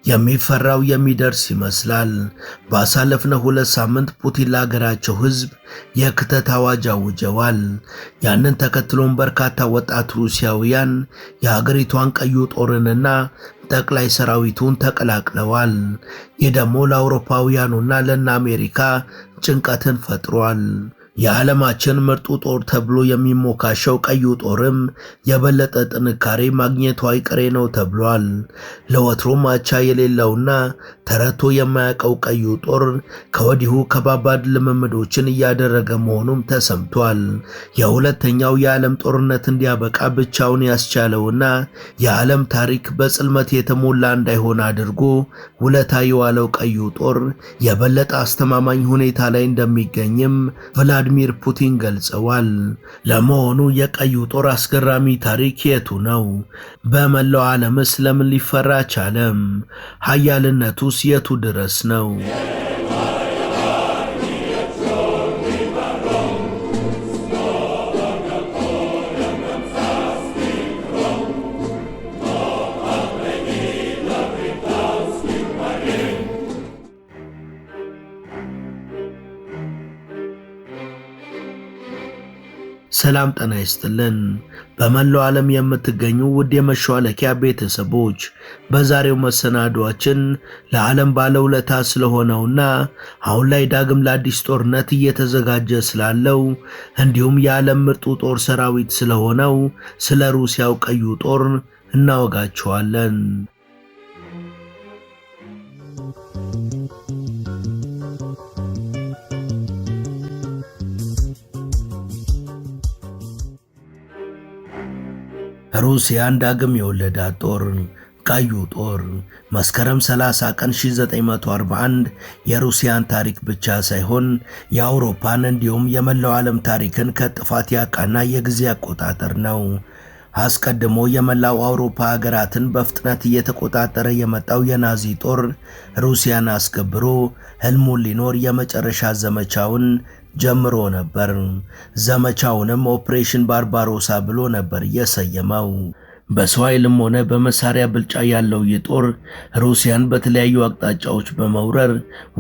የሚፈራው የሚደርስ ይመስላል። ባሳለፍነው 2 ሳምንት ፑቲን ለሀገራቸው ሕዝብ የክተት አዋጅ አውጀዋል። ያንን ተከትሎም በርካታ ወጣት ሩሲያውያን የሀገሪቷን ቀዩ ጦርንና ጠቅላይ ሰራዊቱን ተቀላቅለዋል። ይህ ደግሞ ለአውሮፓውያኑና ለእነ አሜሪካ ጭንቀትን ፈጥሯል። የዓለማችን ምርጡ ጦር ተብሎ የሚሞካሸው ቀዩ ጦርም የበለጠ ጥንካሬ ማግኘቱ አይቀሬ ነው ተብሏል። ለወትሮም አቻ የሌለውና ተረቶ የማያውቀው ቀዩ ጦር ከወዲሁ ከባባድ ልምምዶችን እያደረገ መሆኑም ተሰምቷል። የሁለተኛው የዓለም ጦርነት እንዲያበቃ ብቻውን ያስቻለውና የዓለም ታሪክ በጽልመት የተሞላ እንዳይሆን አድርጎ ውለታ የዋለው ቀዩ ጦር የበለጠ አስተማማኝ ሁኔታ ላይ እንደሚገኝም ቭላድሚር ፑቲን ገልጸዋል። ለመሆኑ የቀዩ ጦር አስገራሚ ታሪክ የቱ ነው? በመላው ዓለምስ ለምን ሊፈራ ቻለም? ኃያልነቱስ የቱ ድረስ ነው? ሰላም ጤና ይስጥልን። በመላው ዓለም የምትገኙ ውድ የመሿለኪያ ቤተሰቦች በዛሬው መሰናዷችን ለዓለም ባለውለታ ስለሆነውና አሁን ላይ ዳግም ለአዲስ ጦርነት እየተዘጋጀ ስላለው እንዲሁም የዓለም ምርጡ ጦር ሰራዊት ስለሆነው ስለ ሩሲያው ቀዩ ጦር እናወጋችኋለን። ሩሲያን ዳግም የወለዳት ጦር ቀዩ ጦር መስከረም 30 ቀን 1941 የሩሲያን ታሪክ ብቻ ሳይሆን የአውሮፓን እንዲሁም የመላው ዓለም ታሪክን ከጥፋት ያቃና የጊዜ አቆጣጠር ነው። አስቀድሞ የመላው አውሮፓ ሀገራትን በፍጥነት እየተቆጣጠረ የመጣው የናዚ ጦር ሩሲያን አስገብሮ ህልሙን ሊኖር የመጨረሻ ዘመቻውን ጀምሮ ነበር። ዘመቻውንም ኦፕሬሽን ባርባሮሳ ብሎ ነበር የሰየመው። በሰው ኃይልም ሆነ በመሳሪያ ብልጫ ያለው ይህ ጦር ሩሲያን በተለያዩ አቅጣጫዎች በመውረር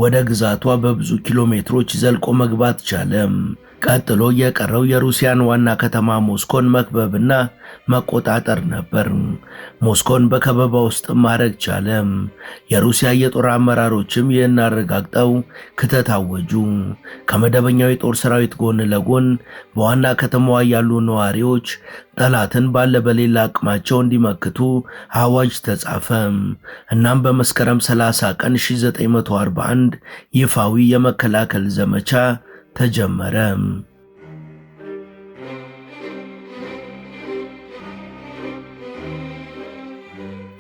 ወደ ግዛቷ በብዙ ኪሎ ሜትሮች ዘልቆ መግባት ቻለ። ቀጥሎ የቀረው የሩሲያን ዋና ከተማ ሞስኮን መክበብና መቆጣጠር ነበር። ሞስኮን በከበባ ውስጥ ማድረግ ቻለ። የሩሲያ የጦር አመራሮችም ይህን አረጋግጠው ክተት አወጁ። ከመደበኛው የጦር ሰራዊት ጎን ለጎን በዋና ከተማዋ ያሉ ነዋሪዎች ጠላትን ባለ በሌላ አቅማቸው እንዲመክቱ አዋጅ ተጻፈ። እናም በመስከረም 30 ቀን 1941 ይፋዊ የመከላከል ዘመቻ ተጀመረ።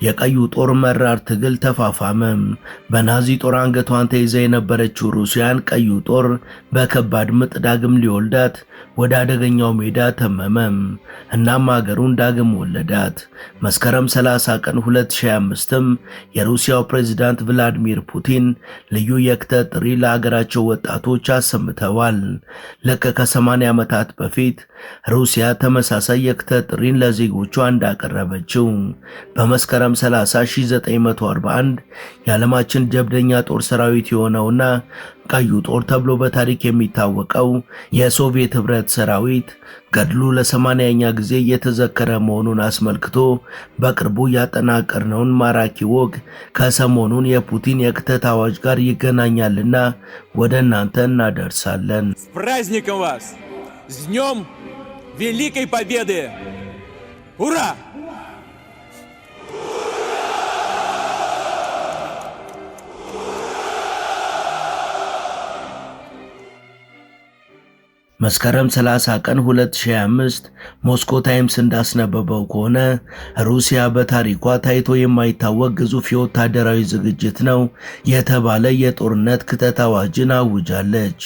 የቀዩ ጦር መራር ትግል ተፋፋመ። በናዚ ጦር አንገቷን ተይዛ የነበረችው ሩሲያን ቀዩ ጦር በከባድ ምጥ ዳግም ሊወልዳት ወደ አደገኛው ሜዳ ተመመ። እናም ሀገሩን ዳግም ወለዳት። መስከረም 30 ቀን 2025ም የሩሲያው ፕሬዝዳንት ቭላድሚር ፑቲን ልዩ የክተት ጥሪ ለሀገራቸው ወጣቶች አሰምተዋል። ልክ ከ80 ዓመታት በፊት ሩሲያ ተመሳሳይ የክተት ጥሪን ለዜጎቿ እንዳቀረበችው በመስከረም 30 1941 የዓለማችን ጀብደኛ ጦር ሰራዊት የሆነውና ቀዩ ጦር ተብሎ በታሪክ የሚታወቀው የሶቪየት ህብረት ሰራዊት ገድሉ ለ80ኛ ጊዜ እየተዘከረ መሆኑን አስመልክቶ በቅርቡ ያጠናቀርነውን ማራኪ ወግ ከሰሞኑን የፑቲን የክተት አዋጅ ጋር ይገናኛልና ወደ እናንተ እናደርሳለን። С праздником вас! С днем Великой Победы! Ура! መስከረም 30 ቀን 2025 ሞስኮ ታይምስ እንዳስነበበው ከሆነ ሩሲያ በታሪኳ ታይቶ የማይታወቅ ግዙፍ የወታደራዊ ዝግጅት ነው የተባለ የጦርነት ክተት አዋጅን አውጃለች።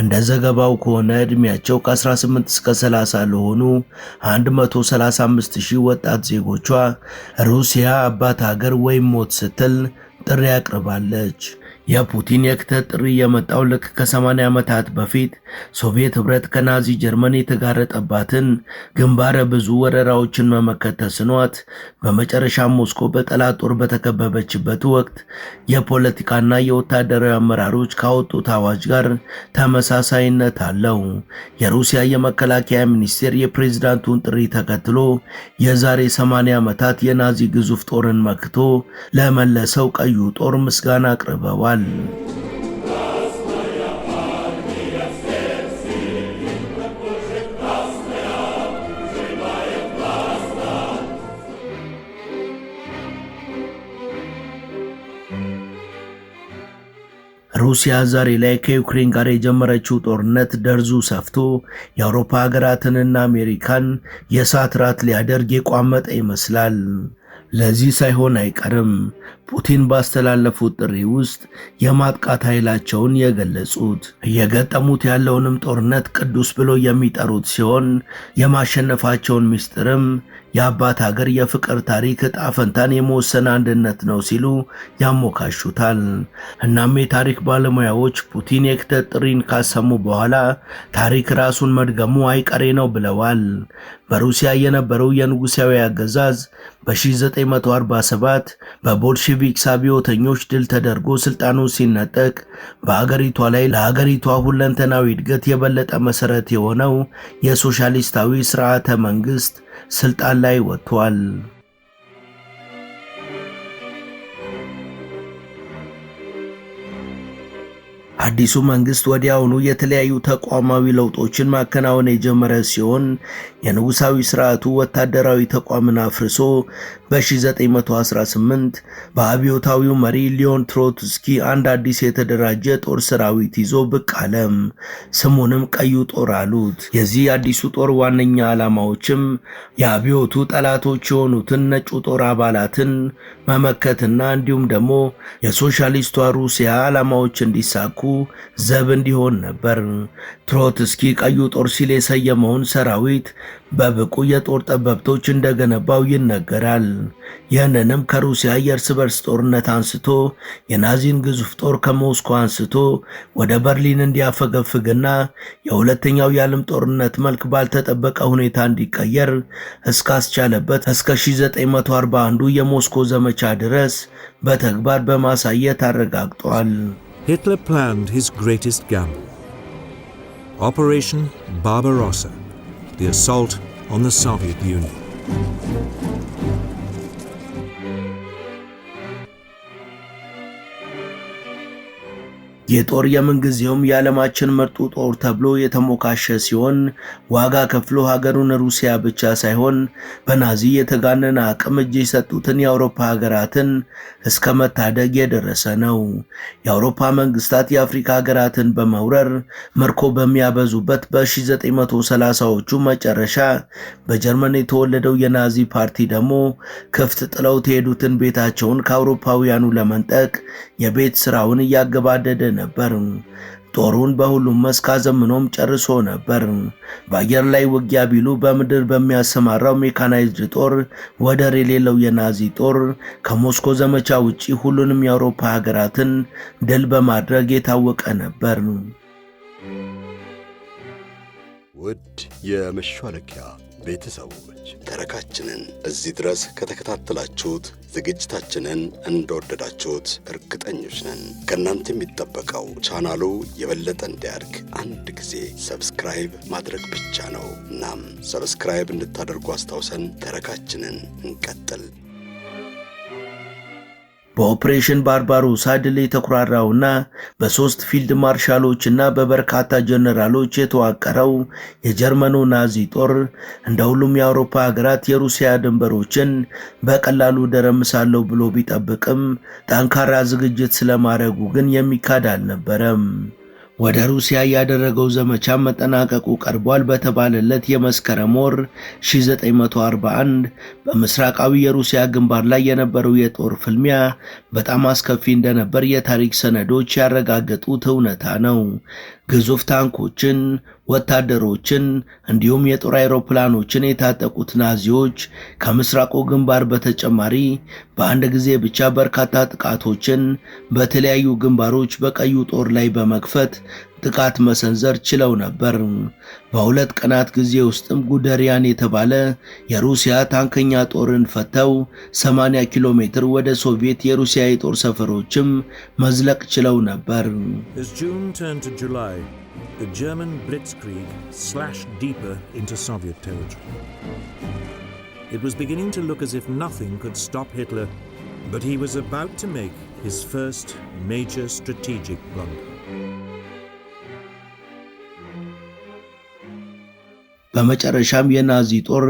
እንደ ዘገባው ከሆነ ዕድሜያቸው ከ18 እስከ 30 ለሆኑ 135,000 ወጣት ዜጎቿ ሩሲያ አባት ሀገር ወይም ሞት ስትል ጥሪ አቅርባለች። የፑቲን የክተት ጥሪ የመጣው ልክ ከ80 ዓመታት በፊት ሶቪየት ኅብረት ከናዚ ጀርመን የተጋረጠባትን ግንባረ ብዙ ወረራዎችን መመከት ተስኗት በመጨረሻ ሞስኮ በጠላት ጦር በተከበበችበት ወቅት የፖለቲካና የወታደራዊ አመራሮች ካወጡት አዋጅ ጋር ተመሳሳይነት አለው። የሩሲያ የመከላከያ ሚኒስቴር የፕሬዝዳንቱን ጥሪ ተከትሎ የዛሬ 80 ዓመታት የናዚ ግዙፍ ጦርን መክቶ ለመለሰው ቀዩ ጦር ምስጋና አቅርበዋል። ሩሲያ ዛሬ ላይ ከዩክሬን ጋር የጀመረችው ጦርነት ደርዙ ሰፍቶ የአውሮፓ ሀገራትንና አሜሪካን የእሳት ራት ሊያደርግ የቋመጠ ይመስላል። ለዚህ ሳይሆን አይቀርም ፑቲን ባስተላለፉት ጥሪ ውስጥ የማጥቃት ኃይላቸውን የገለጹት። እየገጠሙት ያለውንም ጦርነት ቅዱስ ብሎ የሚጠሩት ሲሆን የማሸነፋቸውን ምስጢርም የአባት ሀገር የፍቅር ታሪክ ዕጣ ፈንታን የመወሰን አንድነት ነው ሲሉ ያሞካሹታል። እናም የታሪክ ባለሙያዎች ፑቲን የክተት ጥሪን ካሰሙ በኋላ ታሪክ ራሱን መድገሙ አይቀሬ ነው ብለዋል። በሩሲያ የነበረው የንጉሳዊ አገዛዝ በ1947 በቦልሼቪክስ አብዮተኞች ድል ተደርጎ ስልጣኑን ሲነጠቅ በአገሪቷ ላይ ለአገሪቷ ሁለንተናዊ እድገት የበለጠ መሰረት የሆነው የሶሻሊስታዊ ስርዓተ መንግስት ስልጣን ላይ ወጥቷል። አዲሱ መንግስት ወዲያውኑ የተለያዩ ተቋማዊ ለውጦችን ማከናወን የጀመረ ሲሆን የንጉሳዊ ስርዓቱ ወታደራዊ ተቋምን አፍርሶ በ1918 በአብዮታዊው መሪ ሊዮን ትሮትስኪ አንድ አዲስ የተደራጀ ጦር ሰራዊት ይዞ ብቅ አለ። ስሙንም ቀዩ ጦር አሉት። የዚህ አዲሱ ጦር ዋነኛ ዓላማዎችም የአብዮቱ ጠላቶች የሆኑትን ነጩ ጦር አባላትን መመከትና እንዲሁም ደግሞ የሶሻሊስቷ ሩሲያ ዓላማዎች እንዲሳኩ ዘብ እንዲሆን ነበር። ትሮትስኪ ቀዩ ጦር ሲል የሰየመውን ሰራዊት በብቁ የጦር ጠበብቶች እንደገነባው ይነገራል። ይህንንም ከሩሲያ የእርስ በርስ ጦርነት አንስቶ የናዚን ግዙፍ ጦር ከሞስኮ አንስቶ ወደ በርሊን እንዲያፈገፍግና የሁለተኛው የዓለም ጦርነት መልክ ባልተጠበቀ ሁኔታ እንዲቀየር እስካስቻለበት እስከ 1941 የሞስኮ ዘመቻ ድረስ በተግባር በማሳየት አረጋግጧል። Hitler planned his greatest gamble, Operation Barbarossa, the assault on the Soviet Union. የጦር የምንጊዜውም የዓለማችን ምርጡ ጦር ተብሎ የተሞካሸ ሲሆን ዋጋ ከፍሎ ሀገሩን ሩሲያ ብቻ ሳይሆን በናዚ የተጋነነ አቅም እጅ የሰጡትን የአውሮፓ ሀገራትን እስከ መታደግ የደረሰ ነው። የአውሮፓ መንግስታት የአፍሪካ ሀገራትን በመውረር ምርኮ በሚያበዙበት በ1930ዎቹ መጨረሻ በጀርመን የተወለደው የናዚ ፓርቲ ደግሞ ክፍት ጥለው የሄዱትን ቤታቸውን ከአውሮፓውያኑ ለመንጠቅ የቤት ስራውን እያገባደደ ነበር። ጦሩን በሁሉም መስክ አዘምኖም ጨርሶ ነበር። በአየር ላይ ውጊያ ቢሉ በምድር በሚያሰማራው ሜካናይዝድ ጦር ወደር የሌለው የናዚ ጦር ከሞስኮ ዘመቻ ውጪ ሁሉንም የአውሮፓ ሀገራትን ድል በማድረግ የታወቀ ነበር። ውድ የመሿለኪያ ቤተሰቦች ተረካችንን እዚህ ድረስ ከተከታተላችሁት ዝግጅታችንን እንደወደዳችሁት እርግጠኞች ነን። ከእናንተ የሚጠበቀው ቻናሉ የበለጠ እንዲያድግ አንድ ጊዜ ሰብስክራይብ ማድረግ ብቻ ነው። እናም ሰብስክራይብ እንድታደርጉ አስታውሰን ተረካችንን እንቀጥል። በኦፕሬሽን ባርባሮሳ ድል የተኩራራውና በሶስት ፊልድ ማርሻሎችና በበርካታ ጀነራሎች የተዋቀረው የጀርመኑ ናዚ ጦር እንደ ሁሉም የአውሮፓ ሀገራት የሩሲያ ድንበሮችን በቀላሉ ደረምሳለሁ ብሎ ቢጠብቅም ጠንካራ ዝግጅት ስለማድረጉ ግን የሚካድ አልነበረም። ወደ ሩሲያ ያደረገው ዘመቻ መጠናቀቁ ቀርቧል በተባለለት የመስከረም ወር 1941 በምስራቃዊ የሩሲያ ግንባር ላይ የነበረው የጦር ፍልሚያ በጣም አስከፊ እንደነበር የታሪክ ሰነዶች ያረጋገጡት እውነታ ነው። ግዙፍ ታንኮችን፣ ወታደሮችን እንዲሁም የጦር አውሮፕላኖችን የታጠቁት ናዚዎች ከምስራቁ ግንባር በተጨማሪ በአንድ ጊዜ ብቻ በርካታ ጥቃቶችን በተለያዩ ግንባሮች በቀዩ ጦር ላይ በመክፈት ጥቃት መሰንዘር ችለው ነበር። በሁለት ቀናት ጊዜ ውስጥም ጉደሪያን የተባለ የሩሲያ ታንከኛ ጦርን ፈተው 80 ኪሎ ሜትር ወደ ሶቪየት የሩሲያ የጦር ሰፈሮችም መዝለቅ ችለው ነበር። As June turned to July, the German blitzkrieg slashed deeper into Soviet territory. It was beginning to look as if nothing could stop Hitler, but he was about to make his first major strategic blunder. በመጨረሻም የናዚ ጦር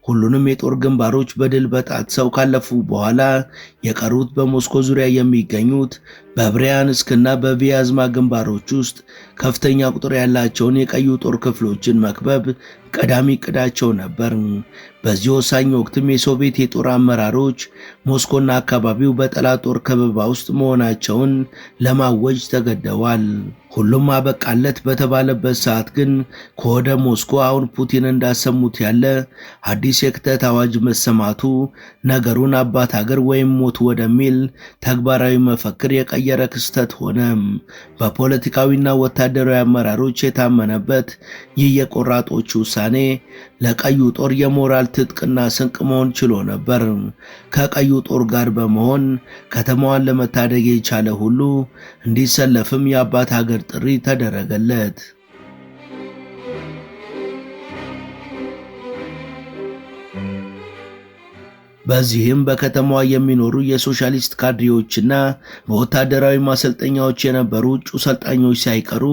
ሁሉንም የጦር ግንባሮች በድል በጣጥሰው ካለፉ በኋላ የቀሩት በሞስኮ ዙሪያ የሚገኙት በብሪያንስክና በቪያዝማ ግንባሮች ውስጥ ከፍተኛ ቁጥር ያላቸውን የቀዩ ጦር ክፍሎችን መክበብ ቀዳሚ ዕቅዳቸው ነበር። በዚህ ወሳኝ ወቅትም የሶቪየት የጦር አመራሮች ሞስኮና አካባቢው በጠላት ጦር ከበባ ውስጥ መሆናቸውን ለማወጅ ተገደዋል። ሁሉም አበቃለት በተባለበት ሰዓት ግን ከወደ ሞስኮ አሁን ፑቲን እንዳሰሙት ያለ አዲስ የክተት አዋጅ መሰማቱ ነገሩን አባት ሀገር ወይም ሞት ወደሚል ተግባራዊ መፈክር የቀየረ ክስተት ሆነ። በፖለቲካዊና ወታደራዊ አመራሮች የታመነበት ይህ የቆራጦች ውሳኔ ለቀዩ ጦር የሞራል ትጥቅና ስንቅ መሆን ችሎ ነበር። ከቀዩ ጦር ጋር በመሆን ከተማዋን ለመታደግ የቻለ ሁሉ እንዲሰለፍም የአባት ሀገር ጥሪ ተደረገለት። በዚህም በከተማዋ የሚኖሩ የሶሻሊስት ካድሬዎችና በወታደራዊ ማሰልጠኛዎች የነበሩ እጩ ሰልጣኞች ሳይቀሩ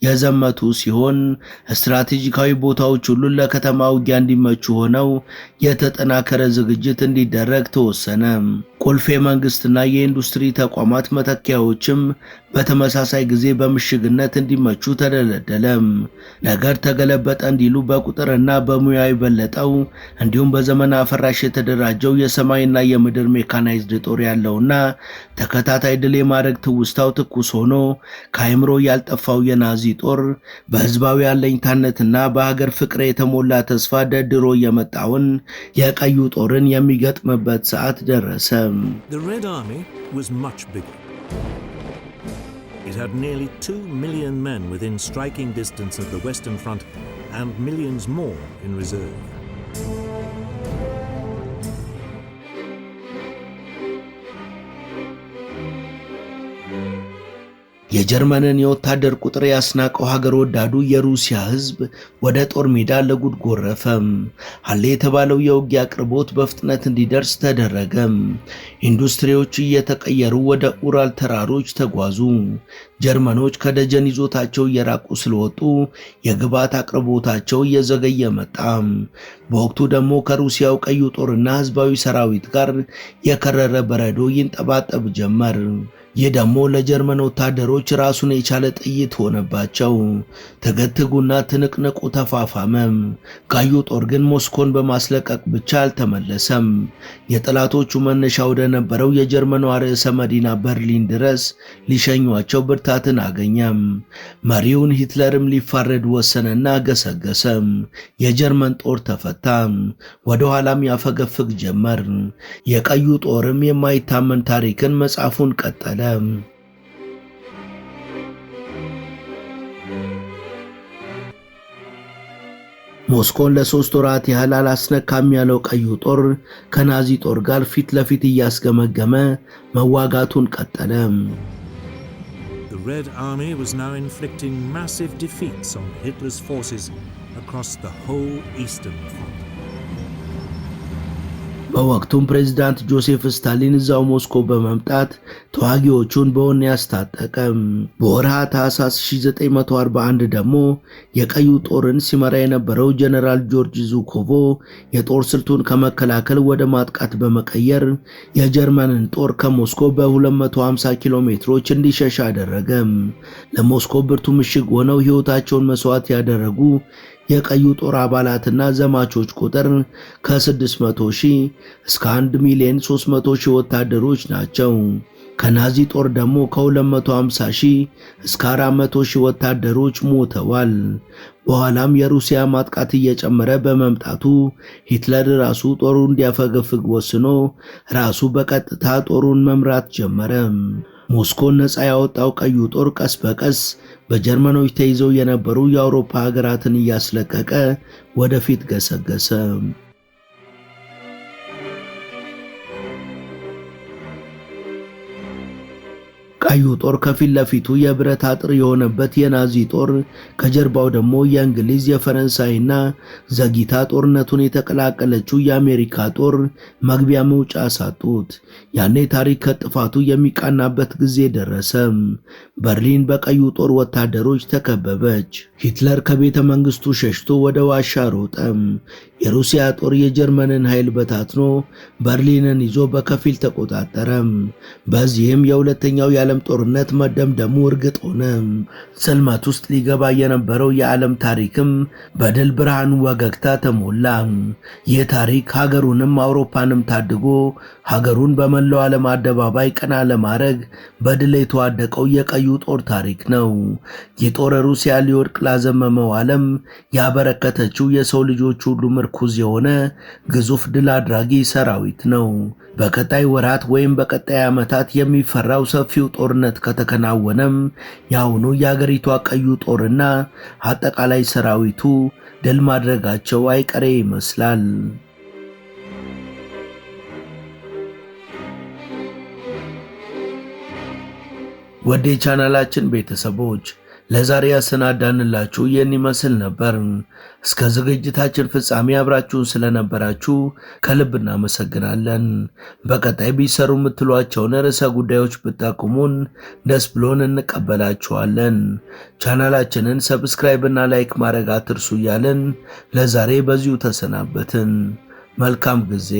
የዘመቱ ሲሆን ስትራቴጂካዊ ቦታዎች ሁሉ ለከተማ ውጊያ እንዲመቹ ሆነው የተጠናከረ ዝግጅት እንዲደረግ ተወሰነ። ቁልፍ የመንግስትና የኢንዱስትሪ ተቋማት መተኪያዎችም በተመሳሳይ ጊዜ በምሽግነት እንዲመቹ ተደለደለ። ነገር ተገለበጠ እንዲሉ በቁጥርና በሙያ የበለጠው እንዲሁም በዘመን አፈራሽ የተደራጀው የሰማይና የምድር ሜካናይዝድ ጦር ያለውና ተከታታይ ድል የማድረግ ትውስታው ትኩስ ሆኖ ከአይምሮ ያልጠፋው የናዚ ጦር በህዝባዊ አለኝታነትና በሀገር ፍቅር የተሞላ ተስፋ ደድሮ የመጣውን የቀዩ ጦርን የሚገጥምበት ሰዓት ደረሰ። The Red Army was much bigger. It had nearly 2 million men within striking distance of the Western Front and millions more in reserve. የጀርመንን የወታደር ቁጥር ያስናቀው ሀገር ወዳዱ የሩሲያ ህዝብ ወደ ጦር ሜዳ ለጉድ ጎረፈ። አለ የተባለው የውጊያ አቅርቦት በፍጥነት እንዲደርስ ተደረገ። ኢንዱስትሪዎች እየተቀየሩ ወደ ኡራል ተራሮች ተጓዙ። ጀርመኖች ከደጀን ይዞታቸው እየራቁ ስለወጡ የግብዓት አቅርቦታቸው እየዘገየ መጣ። በወቅቱ ደግሞ ከሩሲያው ቀዩ ጦርና ህዝባዊ ሰራዊት ጋር የከረረ በረዶ ይንጠባጠብ ጀመር። ይህ ደግሞ ለጀርመን ወታደሮች ራሱን የቻለ ጥይት ሆነባቸው። ተገትጉና ትንቅንቁ ተፋፋመ። ቀዩ ጦር ግን ሞስኮን በማስለቀቅ ብቻ አልተመለሰም። የጠላቶቹ መነሻ ወደ ነበረው የጀርመኗ ርዕሰ መዲና በርሊን ድረስ ሊሸኟቸው ብርታትን አገኘ። መሪውን ሂትለርም ሊፋረድ ወሰነና ገሰገሰ። የጀርመን ጦር ተፈታ። ወደ ኋላም ያፈገፍግ ጀመር። የቀዩ ጦርም የማይታመን ታሪክን መጻፉን ቀጠለ። ሞስኮን ለ3 ወራት ያህል አላስነካም ያለው ቀዩ ጦር ከናዚ ጦር ጋር ፊት ለፊት እያስገመገመ መዋጋቱን ቀጠለ። The Red Army was now inflicting massive defeats on Hitler's forces across the whole Eastern Front. በወቅቱም ፕሬዝዳንት ጆሴፍ ስታሊን እዛው ሞስኮ በመምጣት ተዋጊዎቹን በወኔ ያስታጠቀ። በወርሃ ታኅሳስ 1941 ደግሞ የቀዩ ጦርን ሲመራ የነበረው ጀነራል ጆርጅ ዙኮቮ የጦር ስልቱን ከመከላከል ወደ ማጥቃት በመቀየር የጀርመንን ጦር ከሞስኮ በ250 ኪሎ ሜትሮች እንዲሸሽ አደረገ። ለሞስኮ ብርቱ ምሽግ ሆነው ሕይወታቸውን መስዋዕት ያደረጉ የቀዩ ጦር አባላትና ዘማቾች ቁጥር ከ600,000 እስከ 1,300,000 ወታደሮች ናቸው። ከናዚ ጦር ደግሞ ከ250 ሺህ እስከ 400 ሺህ ወታደሮች ሞተዋል። በኋላም የሩሲያ ማጥቃት እየጨመረ በመምጣቱ ሂትለር ራሱ ጦሩ እንዲያፈገፍግ ወስኖ ራሱ በቀጥታ ጦሩን መምራት ጀመረ። ሞስኮን ነፃ ያወጣው ቀዩ ጦር ቀስ በቀስ በጀርመኖች ተይዘው የነበሩ የአውሮፓ ሀገራትን እያስለቀቀ ወደፊት ገሰገሰ። ቀዩ ጦር ከፊት ለፊቱ የብረት አጥር የሆነበት የናዚ ጦር፣ ከጀርባው ደግሞ የእንግሊዝ የፈረንሳይና ዘግይታ ጦርነቱን የተቀላቀለችው የአሜሪካ ጦር መግቢያ መውጫ ሳጡት። ያኔ ታሪክ ከጥፋቱ የሚቃናበት ጊዜ ደረሰ። በርሊን በቀዩ ጦር ወታደሮች ተከበበች። ሂትለር ከቤተ መንግስቱ ሸሽቶ ወደ ዋሻ ሮጠ። የሩሲያ ጦር የጀርመንን ኃይል በታትኖ በርሊንን ይዞ በከፊል ተቆጣጠረ። በዚህም የሁለተኛው የዓለም ጦርነት መደምደሙ እርግጥ ሆነ። ጽልመት ውስጥ ሊገባ የነበረው የዓለም ታሪክም በድል ብርሃን ወገግታ ተሞላ። ይህ ታሪክ ሀገሩንም አውሮፓንም ታድጎ ሀገሩን በመላው ዓለም አደባባይ ቀና ለማድረግ በድል የተዋደቀው የቀዩ ጦር ታሪክ ነው። ይህ ጦር ሩሲያ ሊወድቅ ላዘመመው ዓለም ያበረከተችው የሰው ልጆች ሁሉ ምርኩዝ የሆነ ግዙፍ ድል አድራጊ ሰራዊት ነው። በቀጣይ ወራት ወይም በቀጣይ ዓመታት የሚፈራው ሰፊው ጦርነት ከተከናወነም ያሁኑ የአገሪቷ ቀዩ ጦርና አጠቃላይ ሰራዊቱ ድል ማድረጋቸው አይቀሬ ይመስላል። ወደ ቻናላችን ቤተሰቦች ለዛሬ ያሰናዳንላችሁ ይህን ይመስል ነበር። እስከ ዝግጅታችን ፍጻሜ አብራችሁን ስለነበራችሁ ከልብ እናመሰግናለን። በቀጣይ ቢሰሩ የምትሏቸውን ርዕሰ ጉዳዮች ብትጠቁሙን ደስ ብሎን እንቀበላችኋለን። ቻናላችንን ሰብስክራይብ እና ላይክ ማድረግ አትርሱ እያልን ለዛሬ በዚሁ ተሰናበትን። መልካም ጊዜ።